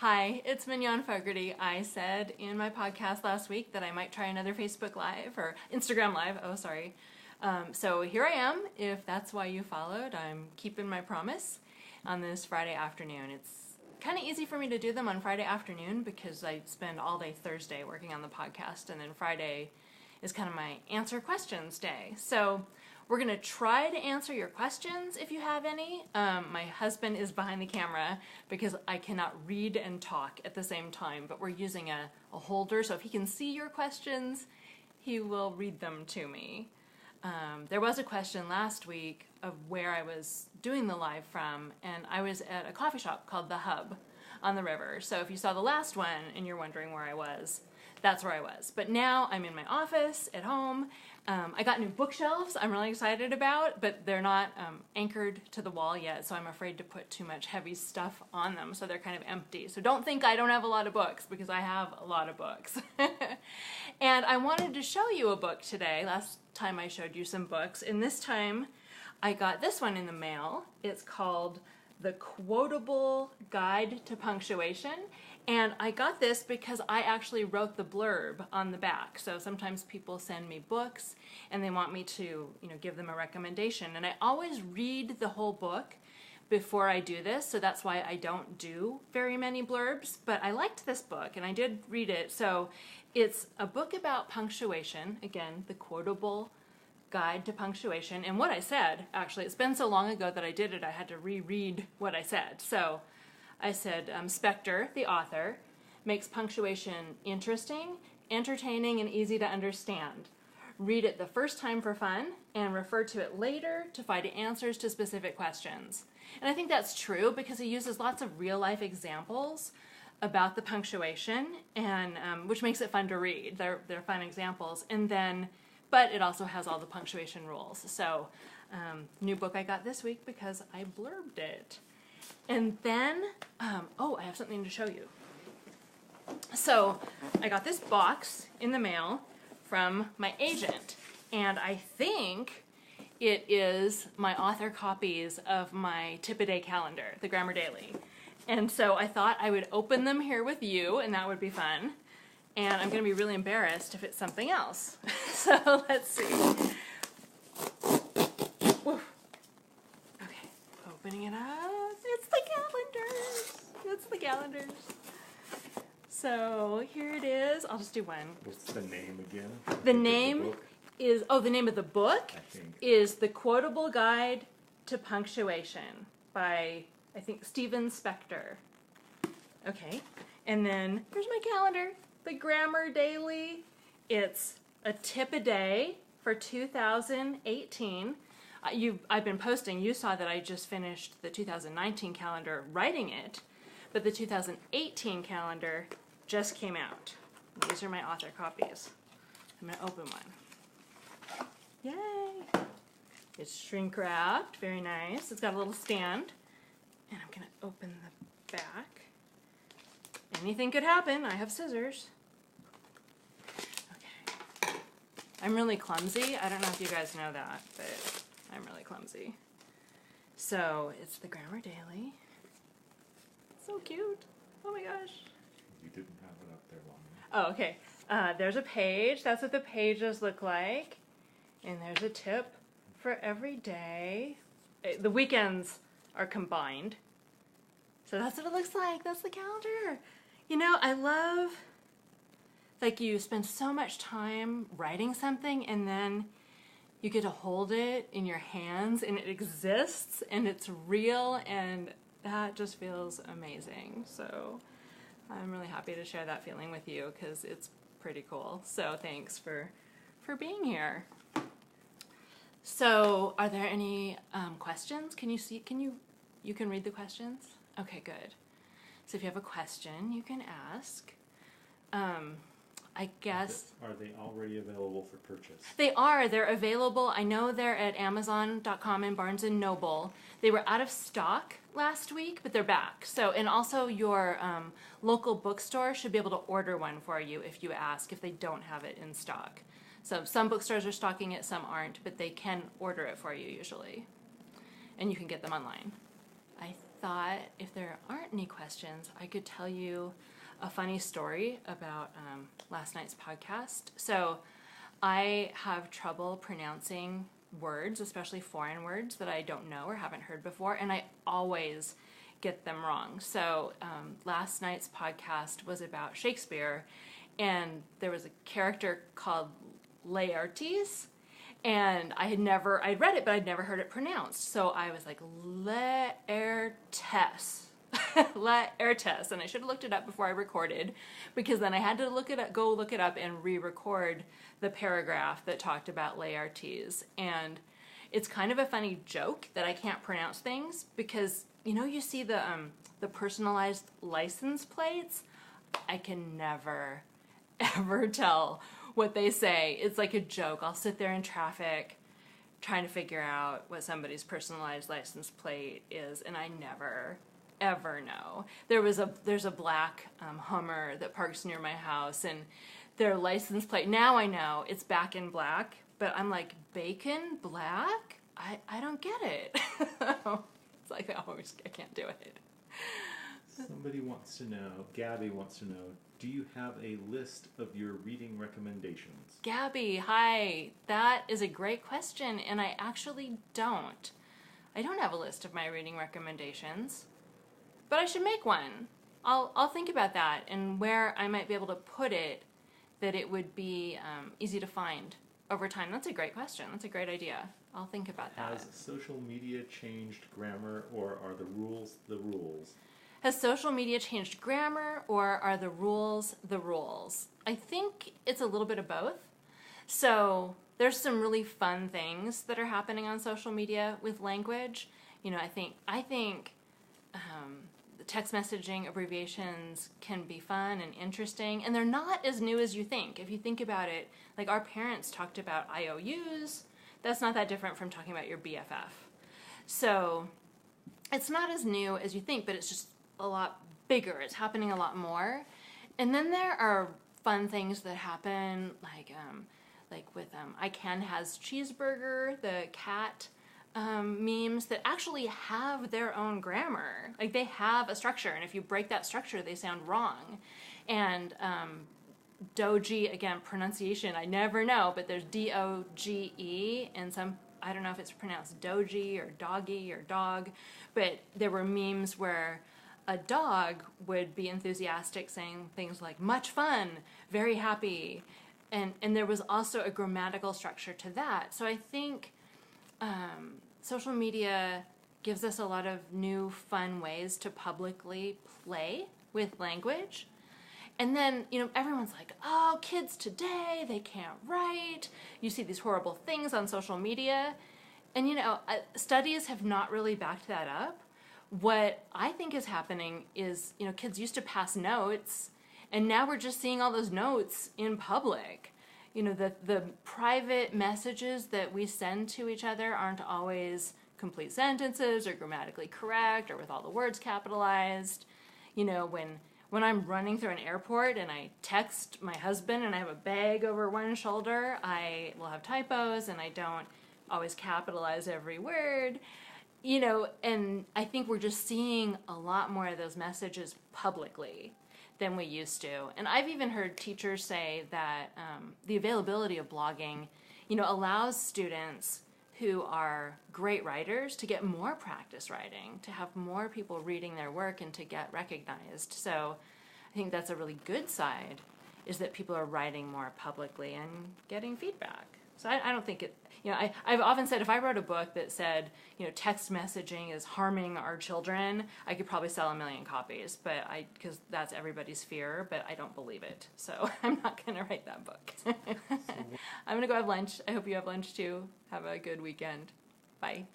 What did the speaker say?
Hi, it's Mignon Fogarty. I said in my podcast last week that I might try another Facebook Live, or Instagram Live, so here I am. If that's why you followed, I'm keeping my promise on this Friday afternoon. It's kind of easy for me to do them on Friday afternoon because I spend all day Thursday working on the podcast, and then Friday is kind of my answer questions day. So we're going to try to answer your questions if you have any. My husband is behind the camera because I cannot read and talk at the same time, but we're using a holder, so if he can see your questions, he will read them to me. There was a question last week of where I was doing the live from, and I was at a coffee shop called The Hub on the river. So if you saw the last one and you're wondering where I was, that's where I was. But now I'm in my office at home. I got new bookshelves I'm really excited about, but they're not anchored to the wall yet, so I'm afraid to put too much heavy stuff on them, so they're kind of empty. So don't think I don't have a lot of books, because I have a lot of books. And I wanted to show you a book today. Last time I showed you some books, and this time I got this one in the mail. It's called The Quotable Guide to Punctuation. And I got this because I actually wrote the blurb on the back. So sometimes people send me books and they want me to, give them a recommendation. And I always read the whole book before I do this, so that's why I don't do very many blurbs. But I liked this book and I did read it. So it's a book about punctuation, again, The Quotable Guide to Punctuation. And what I said, actually, it's been so long ago that I did it, I had to reread what I said. So I said, Spector, the author, makes punctuation interesting, entertaining, and easy to understand. Read it the first time for fun, and refer to it later to find answers to specific questions. And I think that's true because he uses lots of real-life examples about the punctuation, and which makes it fun to read. They're fun examples. But it also has all the punctuation rules. So, new book I got this week because I blurbed it. And then, I have something to show you. So, I got this box in the mail from my agent, and I think it is my author copies of my tip-a-day calendar, the Grammar Daily. And so I thought I would open them here with you, and that would be fun. And I'm going to be really embarrassed if it's something else. So let's see. Woo. Okay, opening it up. It's the calendars. It's the calendars. So here it is. I'll just do one. What's the name again? The name is, the name of the book is The Quotable Guide to Punctuation by, I think, Steven Spector. Okay, and then here's my calendar. The Grammar Daily. It's a tip a day for 2018. I've been posting. You saw that I just finished the 2019 calendar writing it, but the 2018 calendar just came out. These are my author copies. I'm going to open one. Yay! It's shrink wrapped. Very nice. It's got a little stand. And I'm going to open the back. Anything could happen. I have scissors. Okay. I'm really clumsy. I don't know if you guys know that, but I'm really clumsy. So it's the Grammar Daily. So cute. Oh my gosh. You didn't have it up there long enough. Oh, okay. There's a page. That's what the pages look like. And there's a tip for every day. The weekends are combined. So that's what it looks like. That's the calendar. I love, you spend so much time writing something and then you get to hold it in your hands and it exists and it's real, and that just feels amazing. So I'm really happy to share that feeling with you because it's pretty cool. So thanks for being here. So are there any questions? Can you can read the questions? Okay, good. So if you have a question, you can ask. I guess... Are they already available for purchase? They are. They're available. I know they're at Amazon.com and Barnes & Noble. They were out of stock last week, but they're back. So, and also your local bookstore should be able to order one for you if you ask, if they don't have it in stock. So some bookstores are stocking it, some aren't, but they can order it for you usually. And you can get them online. I thought if there aren't any questions, I could tell you a funny story about last night's podcast. So I have trouble pronouncing words, especially foreign words that I don't know or haven't heard before, and I always get them wrong. So last night's podcast was about Shakespeare, and there was a character called Laertes, and I'd read it, but I'd never heard it pronounced. So I was like, Laertes. Laertes, and I should have looked it up before I recorded, because then I had to go look it up and re-record the paragraph that talked about Laertes. And it's kind of a funny joke that I can't pronounce things, because you see the personalized license plates. I can never ever tell what they say. It's like a joke. I'll sit there in traffic trying to figure out what somebody's personalized license plate is, and I never ever know. There's a black Hummer that parks near my house, and their license plate, now I know it's back in black, but I'm like, bacon black? I don't get it. It's like, I can't do it. Somebody wants to know, Gabby wants to know, do you have a list of your reading recommendations? Gabby, hi. That is a great question, and I actually don't. I don't have a list of my reading recommendations, but I should make one. I'll think about that and where I might be able to put it, that it would be easy to find over time. That's a great question. That's a great idea. I'll think about that. Has social media changed grammar, or are the rules the rules? Has social media changed grammar, or are the rules the rules? I think it's a little bit of both. So there's some really fun things that are happening on social media with language. I think the text messaging abbreviations can be fun and interesting, and they're not as new as you think. If you think about it, like our parents talked about IOUs, that's not that different from talking about your BFF. So it's not as new as you think, but it's just a lot bigger. It's happening a lot more. And then there are fun things that happen, like with I Can Has Cheeseburger, the cat memes that actually have their own grammar. Like, they have a structure, and if you break that structure, they sound wrong. And doji, again, pronunciation, I never know, but there's D-O-G-E, and I don't know if it's pronounced doji or doggy or dog, but there were memes where a dog would be enthusiastic, saying things like, much fun, very happy, and there was also a grammatical structure to that. So I think social media gives us a lot of new fun ways to publicly play with language. And then, everyone's like, oh, kids today, they can't write. You see these horrible things on social media. And, studies have not really backed that up. What I think is happening is, kids used to pass notes, and now we're just seeing all those notes in public. The private messages that we send to each other aren't always complete sentences or grammatically correct or with all the words capitalized. When I'm running through an airport and I text my husband and I have a bag over one shoulder, I will have typos and I don't always capitalize every word. And I think we're just seeing a lot more of those messages publicly than we used to. And I've even heard teachers say that the availability of blogging, allows students who are great writers to get more practice writing, to have more people reading their work and to get recognized. So I think that's a really good side, is that people are writing more publicly and getting feedback. So I don't think it, I've often said if I wrote a book that said, text messaging is harming our children, I could probably sell 1 million copies, because that's everybody's fear, but I don't believe it. So I'm not going to write that book. I'm going to go have lunch. I hope you have lunch too. Have a good weekend. Bye.